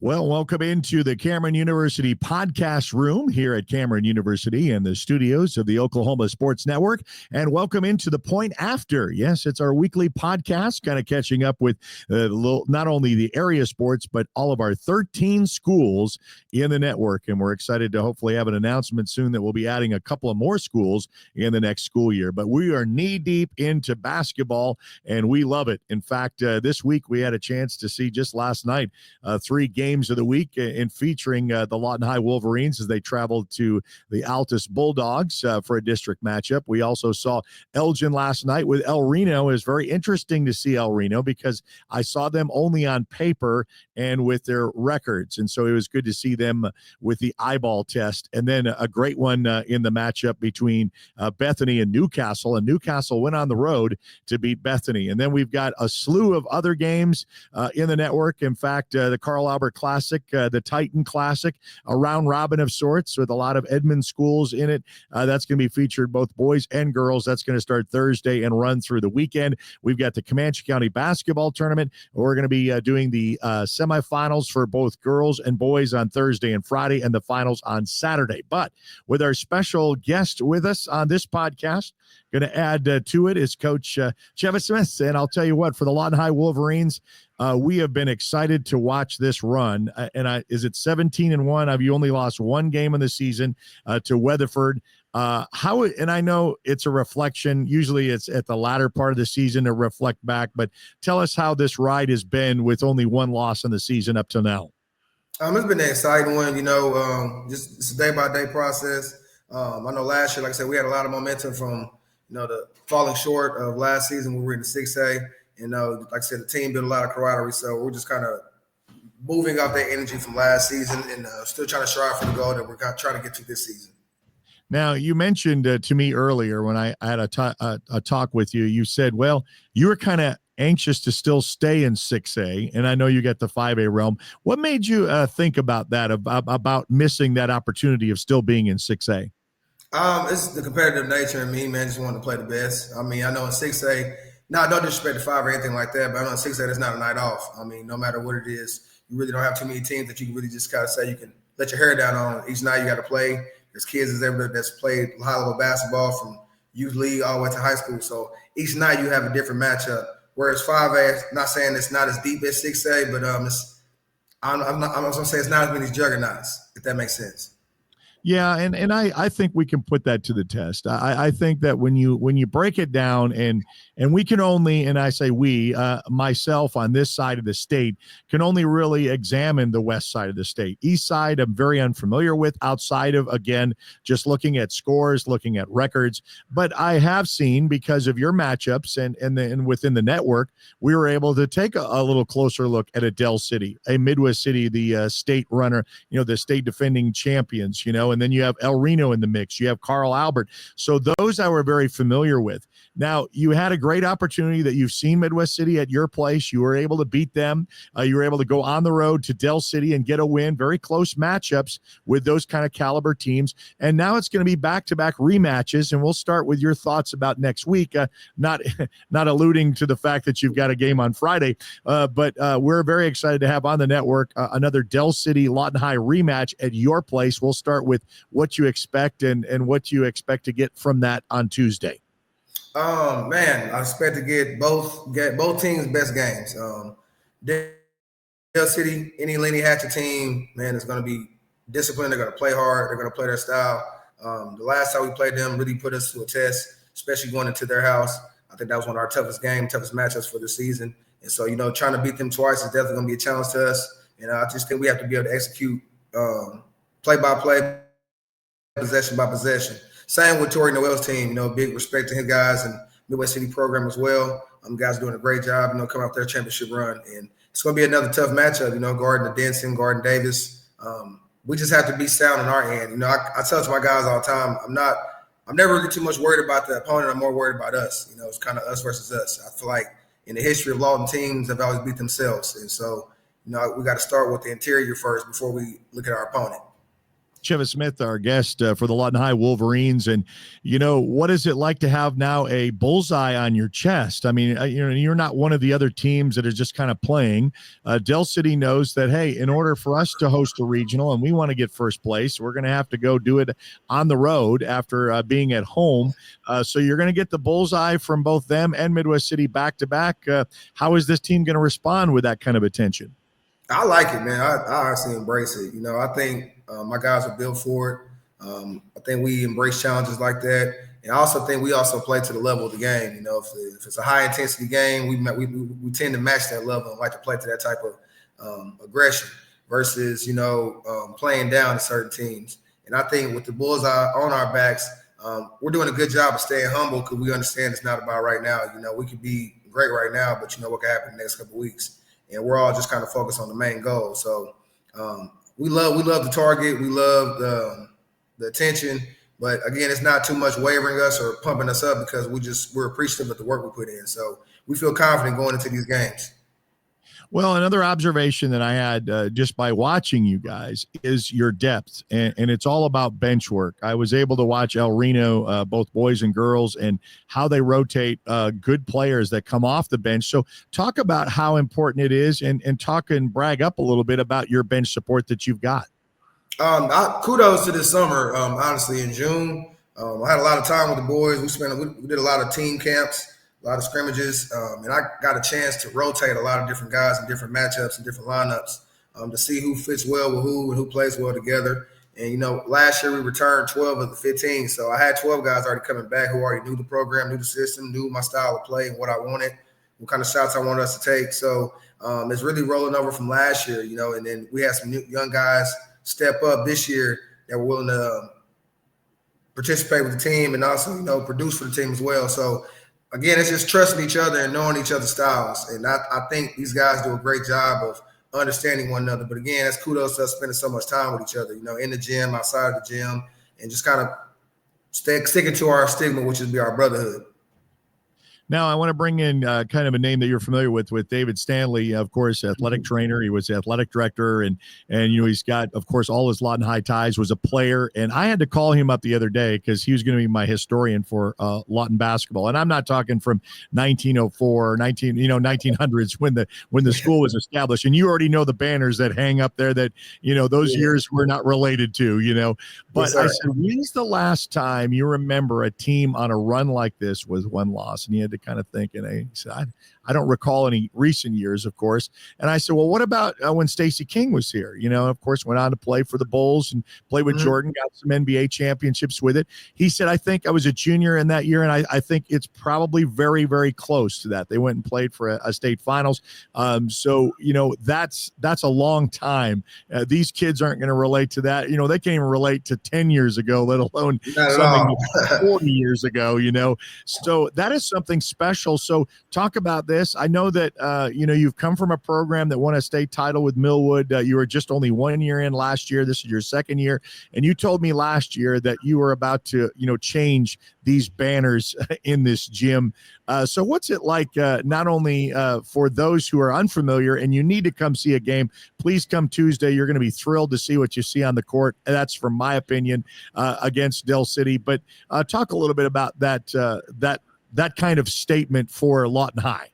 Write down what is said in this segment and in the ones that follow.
Well, welcome into the Cameron University podcast room here at Cameron University and the studios of the Oklahoma Sports Network. And welcome into the Point After. Yes, it's our weekly podcast, kind of catching up with not only the area sports, but all of our 13 schools in the network. And we're excited to hopefully have an announcement soon that we'll be adding a couple of more schools in the next school year. But we are knee deep into basketball, and we love it. In fact, this week we had a chance to see just last night 3 games of the week in featuring the Lawton High Wolverines as they traveled to the Altus Bulldogs for a district matchup. We also saw Elgin last night with El Reno. It was very interesting to see El Reno because I saw them only on paper and with their records. And so it was good to see them with the eyeball test. And then a great one in the matchup between Bethany and Newcastle. And Newcastle went on the road to beat Bethany. And then we've got a slew of other games in the network. In fact, the Carl Albert Classic, the Titan Classic, a round robin of sorts with a lot of Edmond schools in it. That's going to be featured both boys and girls. That's going to start Thursday and run through the weekend. We've got the Comanche County Basketball Tournament. We're going to be doing the semifinals for both girls and boys on Thursday and Friday, and the finals on Saturday. But with our special guest with us on this podcast, going to add to it is Coach Chevis Smith. And I'll tell you what, for the Lawton High Wolverines, we have been excited to watch this run. Is it 17-1? Have you only lost one game in the season to Weatherford? And I know it's a reflection. Usually it's at the latter part of the season to reflect back, but tell us how this ride has been with only one loss in the season up to now. It's been an exciting one, just it's a day-by-day process. I know last year, like I said, we had a lot of momentum from, the falling short of last season when we were in the 6A. Like I said, the team built a lot of camaraderie, so we're just kind of moving off that energy from last season and still trying to strive for the goal that we're trying to get to this season. Now, you mentioned to me earlier when I had a talk with you, you said, well, you were kind of anxious to still stay in 6A, and I know you get the 5A realm. What made you think about that, about missing that opportunity of still being in 6A? It's the competitive nature in me, man. Just wanting to play the best. I know in 6A, no disrespect to 5 or anything like that, but I know in 6A, there's not a night off. No matter what it is, you really don't have too many teams that you can really just kind of say you can let your hair down on. Each night you got to play. There's kids that's played high-level basketball from youth league all the way to high school. So each night you have a different matchup. Whereas 5A, not saying it's not as deep as 6A, but I'm going to say it's not as many juggernauts, if that makes sense. Yeah, and I think we can put that to the test. I think that when you break it down, and we can only, and I say we, myself on this side of the state, can only really examine the west side of the state. East side, I'm very unfamiliar with, outside of, again, just looking at scores, looking at records. But I have seen, because of your matchups and within the network, we were able to take a little closer look at a Del City, a Midwest City, the state runner, the state defending champions, and then you have El Reno in the mix. You have Carl Albert. So those I were very familiar with. Now, you had a great opportunity that you've seen Midwest City at your place. You were able to beat them. You were able to go on the road to Del City and get a win. Very close matchups with those kind of caliber teams. And now it's going to be back-to-back rematches, and we'll start with your thoughts about next week, not alluding to the fact that you've got a game on Friday, but we're very excited to have on the network another Del City Lawton High rematch at your place. We'll start with what you expect and what you expect to get from that on Tuesday. Man, I expect to get both teams' best games. Del City, any Lenny Hatcher team, man, is going to be disciplined. They're going to play hard. They're going to play their style. The last time we played them really put us to a test, especially going into their house. I think that was one of our toughest matchups for the season. And so, trying to beat them twice is definitely going to be a challenge to us. And I just think we have to be able to execute play-by-play, possession by possession. Same with Torrey Noel's team, big respect to his guys and Midwest City program as well. Guys doing a great job, coming off their championship run. And it's going to be another tough matchup, guarding the Denson, guarding Davis. We just have to be sound on our end. I tell it to my guys all the time, I'm never really too much worried about the opponent. I'm more worried about us. It's kind of us versus us. I feel like in the history of Lawton teams, they've always beat themselves. And so, we got to start with the interior first before we look at our opponent. Chevis Smith, our guest for the Lawton High Wolverines. And, what is it like to have now a bullseye on your chest? I mean, you're not one of the other teams that is just kind of playing. Del City knows that, hey, in order for us to host a regional and we want to get first place, we're going to have to go do it on the road after being at home. So you're going to get the bullseye from both them and Midwest City back to back. How is this team going to respond with that kind of attention? I like it, man. I actually embrace it. I think my guys are built for it. I think we embrace challenges like that. And I also think we also play to the level of the game. If it's a high intensity game, we tend to match that level and like to play to that type of aggression versus, playing down to certain teams. And I think with the bullseye on our backs, we're doing a good job of staying humble because we understand it's not about right now. We could be great right now, but what can happen in the next couple of weeks. And we're all just kind of focused on the main goal. So we love the target. We love the attention. But again, it's not too much wavering us or pumping us up because we're appreciative of the work we put in. So we feel confident going into these games. Well, another observation that I had just by watching you guys is your depth, and it's all about bench work. I was able to watch El Reno, both boys and girls, and how they rotate good players that come off the bench. So talk about how important it is and talk and brag up a little bit about your bench support that you've got. Kudos to this summer, honestly, in June. I had a lot of time with the boys. We did a lot of team camps, a lot of scrimmages, and I got a chance to rotate a lot of different guys in different matchups and different lineups to see who fits well with who and who plays well together. And, last year we returned 12 of the 15. So I had 12 guys already coming back who already knew the program, knew the system, knew my style of play and what I wanted, what kind of shots I wanted us to take. So it's really rolling over from last year, and then we had some young guys step up this year that were willing to participate with the team and also, produce for the team as well. So, again, it's just trusting each other and knowing each other's styles. And I think these guys do a great job of understanding one another. But, again, that's kudos to us spending so much time with each other, in the gym, outside of the gym, and just kind of sticking to our stigma, which is our brotherhood. Now, I want to bring in kind of a name that you're familiar with David Stanley, of course, athletic trainer. He was the athletic director, and he's got, of course, all his Lawton High ties, was a player. And I had to call him up the other day because he was going to be my historian for Lawton basketball. And I'm not talking from 1904 or 1900s when the school was established. And you already know the banners that hang up there that, those years we're not related to, But yes, I said, when's the last time you remember a team on a run like this with one loss? And he had to kind of think, and he said, I don't recall any recent years, of course. And I said, well, what about when Stacey King was here? Of course, went on to play for the Bulls and play with Jordan, got some NBA championships with it. He said, I think I was a junior in that year, and I think it's probably very, very close to that. They went and played for a state finals. So, that's a long time. These kids aren't going to relate to that. They can't even relate to 10 years ago, let alone something 40 years ago, So that is something special. So talk about this. I know that, you've come from a program that won a state title with Millwood. You were just only 1 year in last year. This is your second year. And you told me last year that you were about to, change these banners in this gym. So what's it like, not only for those who are unfamiliar and you need to come see a game, please come Tuesday. You're going to be thrilled to see what you see on the court. That's from my opinion against Del City. But talk a little bit about that kind of statement for Lawton High.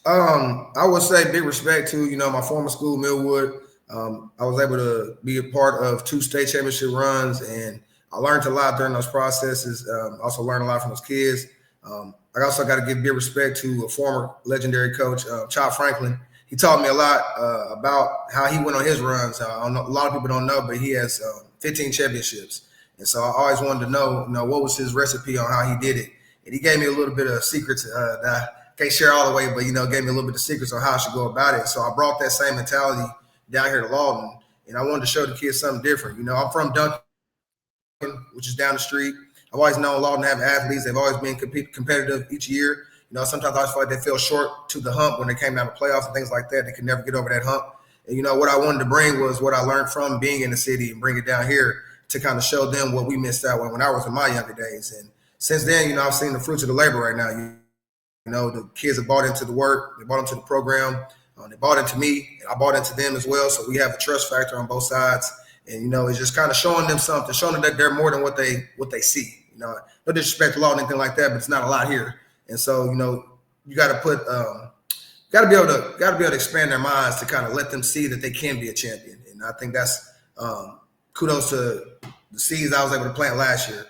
I would say big respect to, my former school, Millwood. I was able to be a part of 2 state championship runs, and I learned a lot during those processes. Also learned a lot from those kids. I also got to give big respect to a former legendary coach, Chop Franklin. He taught me a lot about how he went on his runs. A lot of people don't know, but he has 15 championships. And so I always wanted to know, what was his recipe on how he did it. And he gave me a little bit of secrets that I can't share all the way, but, gave me a little bit of secrets on how I should go about it. So I brought that same mentality down here to Lawton, and I wanted to show the kids something different. I'm from Duncan, which is down the street. I've always known Lawton have athletes. They've always been competitive each year. Sometimes I feel like they fell short to the hump when they came down to playoffs and things like that. They could never get over that hump. And, what I wanted to bring was what I learned from being in the city and bring it down here to kind of show them what we missed out when I was in my younger days. And since then, I've seen the fruits of the labor right now. The kids have bought into the work. They bought into the program. They bought into me. And I bought into them as well. So we have a trust factor on both sides. And, it's just kind of showing them something, showing them that they're more than what they see. No disrespect to law or anything like that, but it's not a lot here. And so, you got to put, got to be able to expand their minds to kind of let them see that they can be a champion. And I think that's kudos to the seeds I was able to plant last year.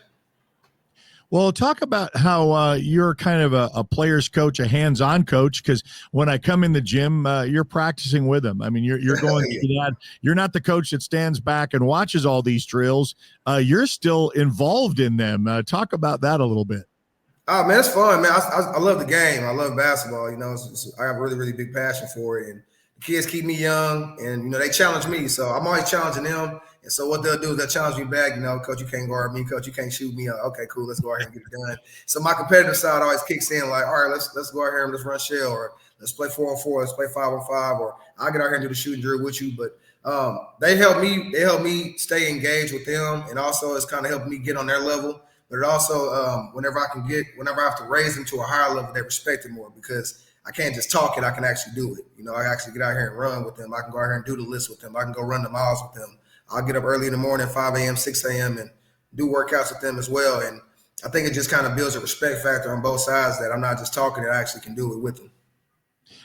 Well, talk about how you're kind of a player's coach, a hands-on coach, because when I come in the gym, you're practicing with them. I mean, you're going through that. You're not the coach that stands back and watches all these drills. You're still involved in them. Talk about that a little bit. Oh, man, it's fun, man. I love the game. I love basketball. I have a really, really big passion for it. And the kids keep me young, and, they challenge me. So I'm always challenging them. And so what they'll do is they'll challenge me back. Coach, you can't guard me. Coach, you can't shoot me. Okay, cool. Let's go out here and get it done. So my competitive side always kicks in like, all right, let's go out here and let's run shell, or let's play 4-on-4. Let's play 5-on-5, or I'll get out here and do the shooting drill with you. But they help me stay engaged with them. And also it's kind of helping me get on their level. But it also, whenever I have to raise them to a higher level, they respect it more, because I can't just talk it. I can actually do it. I actually get out here and run with them. I can go out here and do the list with them. I can go run the miles with them. I'll get up early in the morning, 5 a.m., 6 a.m., and do workouts with them as well. And I think it just kind of builds a respect factor on both sides, that I'm not just talking it, I actually can do it with them.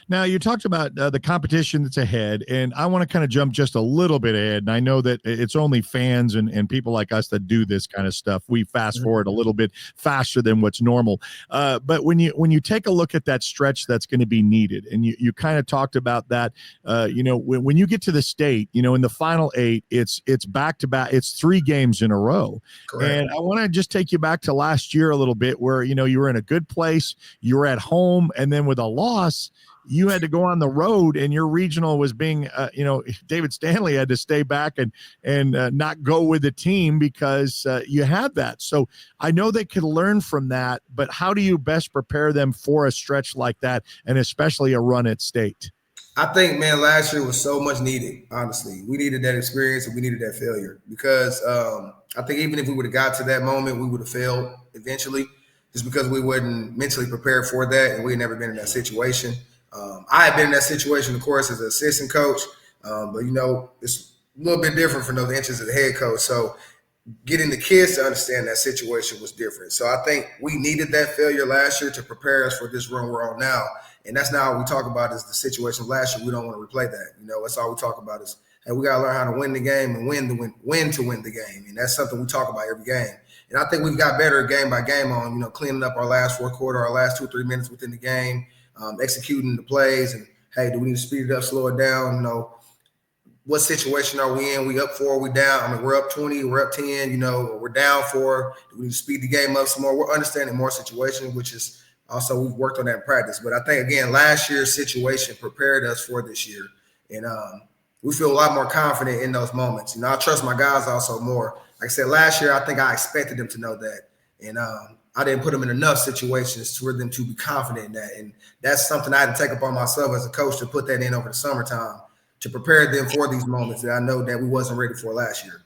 Now, you talked about the competition that's ahead, and I want to kind of jump just a little bit ahead. And I know that it's only fans and people like us that do this kind of stuff. We fast forward a little bit faster than what's normal. But when you take a look at that stretch that's going to be needed, and you kind of talked about that, when you get to the state, in the final 8, it's back to back. It's 3 games in a row. Correct. And I want to just take you back to last year a little bit, where, you were in a good place, you were at home, and then with a loss, you had to go on the road, and your regional was being, David Stanley had to stay back and not go with the team because you had that. So I know they could learn from that, but how do you best prepare them for a stretch like that, and especially a run at state? I think, man, last year was so much needed. Honestly, we needed that experience, and we needed that failure, because I think even if we would have got to that moment, we would have failed eventually, just because we wasn't mentally prepared for that, and we had never been in that situation. I had been in that situation, of course, as an assistant coach, but, it's a little bit different from those inches of the head coach. So getting the kids to understand that situation was different. So I think we needed that failure last year to prepare us for this run we're on now. And that's not what we talk about, is the situation last year. We don't want to replay that. That's all we talk about is, hey, we got to learn how to win the game and when to win the game. And that's something we talk about every game. And I think we've got better game by game on, cleaning up our last fourth quarter, our last 2 or 3 minutes within the game. Executing the plays, and hey, do we need to speed it up, slow it down? What situation are we in? We up 4, we down? I mean, we're up 20, we're up 10, we're down 4. Do we need to speed the game up some more? We're understanding more situations, which is also, we've worked on that in practice. But I think, again, last year's situation prepared us for this year. And we feel a lot more confident in those moments. I trust my guys also more. Like I said, last year, I think I expected them to know that. And I didn't put them in enough situations for them to be confident in that. And that's something I had to take upon myself as a coach, to put that in over the summertime, to prepare them for these moments that I know that we wasn't ready for last year.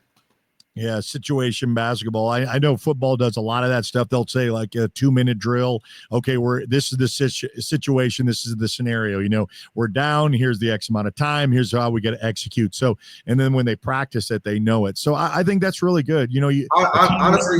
Yeah, situation basketball. I know football does a lot of that stuff. They'll say like a 2-minute drill. Okay, this is the situation. This is the scenario. We're down. Here's the X amount of time. Here's how we got to execute. So, and then when they practice it, they know it. So I think that's really good. Honestly,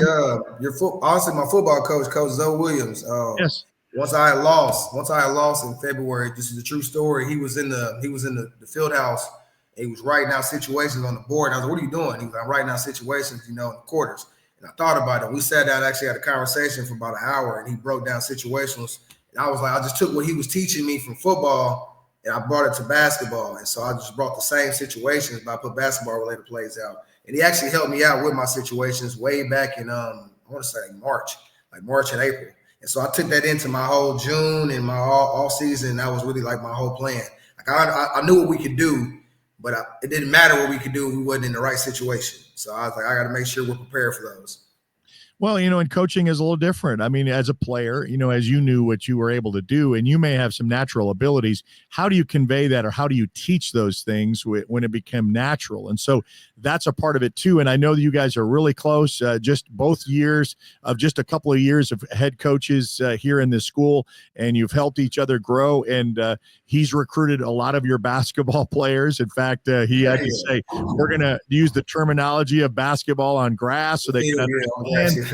my football coach, Coach Zoe Williams. Yes. Once I had lost in February. This is a true story. He was in the field house. He was writing out situations on the board. And I was like, what are you doing? He was like, I'm writing out situations, in the quarters. And I thought about it. We sat down, actually had a conversation for about an hour, and he broke down situations. And I was like, I just took what he was teaching me from football, and I brought it to basketball. And so I just brought the same situations, but I put basketball-related plays out. And he actually helped me out with my situations way back in, I want to say March and April. And so I took that into my whole June and my all season. That was really like my whole plan. Like I knew what we could do, but it didn't matter what we could do. We wasn't in the right situation. So I was like, I got to make sure we're prepared for those. Well, and coaching is a little different. I mean, as a player, as you knew what you were able to do, and you may have some natural abilities, how do you convey that, or how do you teach those things when it became natural? And so that's a part of it too. And I know that you guys are really close, just both years of just a couple of years of head coaches here in this school, and you've helped each other grow. And he's recruited a lot of your basketball players. In fact, he had to say, we're going to use the terminology of basketball on grass so they can understand.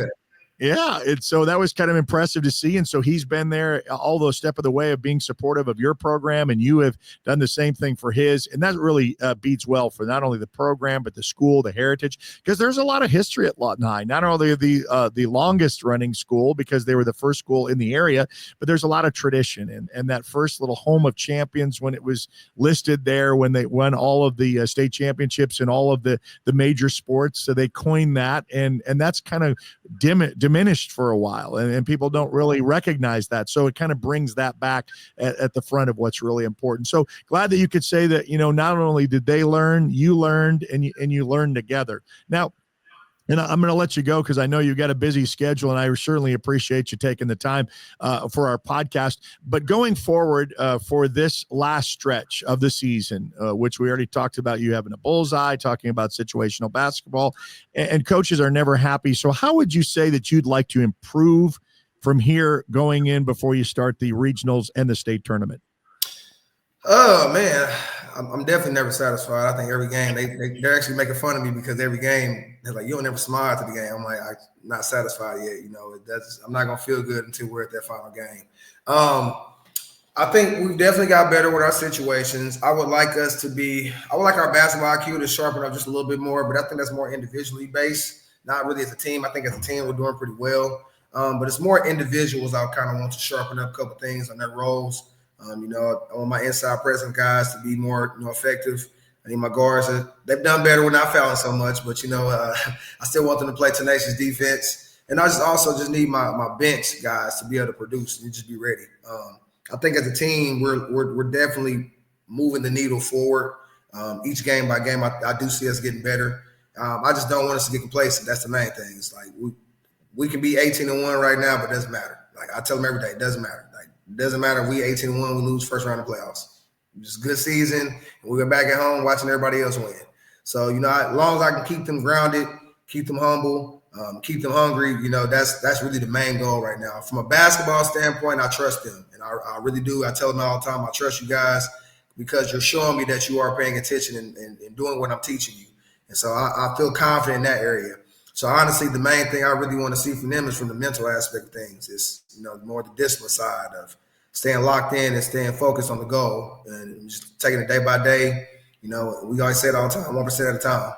Yeah. And so that was kind of impressive to see. And so he's been there all those steps of the way of being supportive of your program, and you have done the same thing for his. And that really beats well for not only the program, but the school, the heritage, because there's a lot of history at Lawton High, not only the longest running school because they were the first school in the area, but there's a lot of tradition. And that first little home of champions, when it was listed there, when they won all of the state championships and all of the major sports, so they coined that. And that's kind of diminished for a while, and people don't really recognize that. So it kind of brings that back at the front of what's really important. So glad that you could say that, not only did they learn, you learned, and you learned together. Now, and I'm going to let you go because I know you got a busy schedule, and I certainly appreciate you taking the time for our podcast. But going forward for this last stretch of the season, which we already talked about, you having a bullseye, talking about situational basketball, and coaches are never happy. So how would you say that you'd like to improve from here going in before you start the regionals and the state tournament? Oh man, I'm definitely never satisfied. I think every game they're actually making fun of me because every game they're like, "You don't never smile after the game." I'm like, I'm not satisfied yet. I'm not gonna feel good until we're at that final game. I think we've definitely got better with our situations. I would like our basketball IQ to sharpen up just a little bit more, but I think that's more individually based, not really as a team. I think as a team we're doing pretty well, but it's more individuals. I kind of want to sharpen up a couple things on their roles. I want my inside presence guys to be more, effective. I need my guards. They've done better when not fouling so much, but I still want them to play tenacious defense. And I just need my bench guys to be able to produce and just be ready. I think as a team, we're definitely moving the needle forward. Each game by game, I do see us getting better. I just don't want us to get complacent. That's the main thing. It's like we can be 18-1 right now, but it doesn't matter. Like I tell them every day, it doesn't matter. It doesn't matter if we 18-1, we lose first round of playoffs. Just a good season, and we're back at home watching everybody else win. So, as long as I can keep them grounded, keep them humble, keep them hungry, that's really the main goal right now. From a basketball standpoint, I trust them, and I really do. I tell them all the time, I trust you guys because you're showing me that you are paying attention and doing what I'm teaching you. And so I feel confident in that area. So honestly, the main thing I really want to see from them is from the mental aspect of things. Is more the discipline side of staying locked in and staying focused on the goal and just taking it day by day. We always say it all the time, 1% at a time.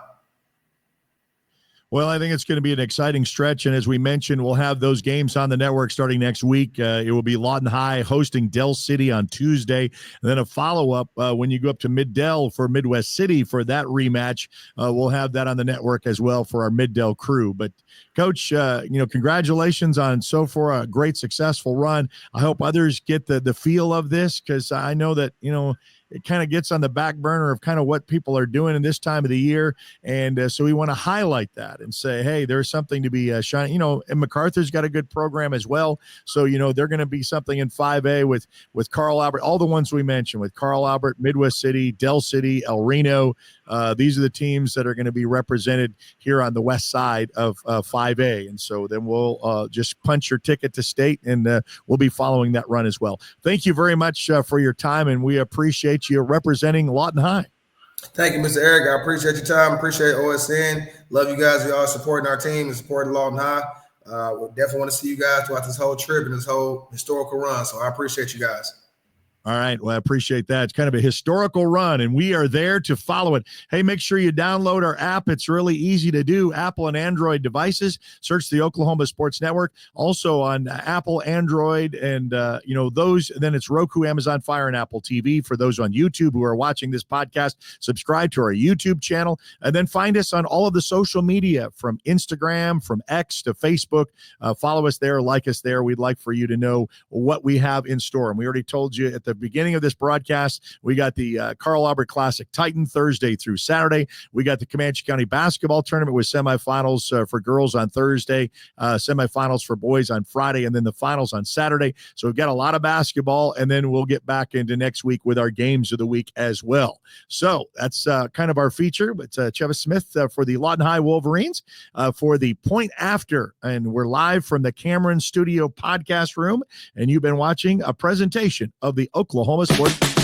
Well, I think it's going to be an exciting stretch. And as we mentioned, we'll have those games on the network starting next week. It will be Lawton High hosting Del City on Tuesday. And then a follow-up when you go up to Mid-Del for Midwest City for that rematch. We'll have that on the network as well for our Mid-Del crew. But, Coach, congratulations on so far a great, successful run. I hope others get the feel of this because I know that, it kind of gets on the back burner of kind of what people are doing in this time of the year. And so we want to highlight that and say, hey, there's something to be shining, and MacArthur's got a good program as well. So, they're going to be something in 5A with Carl Albert, all the ones we mentioned with Carl Albert, Midwest City, Del City, El Reno. These are the teams that are going to be represented here on the west side of 5A. And so then we'll just punch your ticket to state, and we'll be following that run as well. Thank you very much for your time, and we appreciate you representing Lawton High. Thank you, Mr. Eric. I appreciate your time. Appreciate OSN. Love you guys. You all supporting our team and supporting Lawton High. We definitely want to see you guys throughout this whole trip and this whole historical run. So I appreciate you guys. All right. Well, I appreciate that. It's kind of a historical run, and we are there to follow it. Hey, make sure you download our app. It's really easy to do. Apple and Android devices. Search the Oklahoma Sports Network. Also on Apple, Android, and those. Then it's Roku, Amazon Fire, and Apple TV. For those on YouTube who are watching this podcast, subscribe to our YouTube channel, and then find us on all of the social media, from Instagram, from X to Facebook. Follow us there, like us there. We'd like for you to know what we have in store. And we already told you at the beginning of this broadcast, we got the Carl Albert Classic Titan Thursday through Saturday. We got the Comanche County basketball tournament with semifinals for girls on Thursday, semifinals for boys on Friday, and then the finals on Saturday. So we've got a lot of basketball, and then we'll get back into next week with our games of the week as well. So that's kind of our feature. But Chevis Smith for the Lawton High Wolverines for the Point After, and we're live from the Cameron Studio podcast room, and you've been watching a presentation of the Oklahoma Sports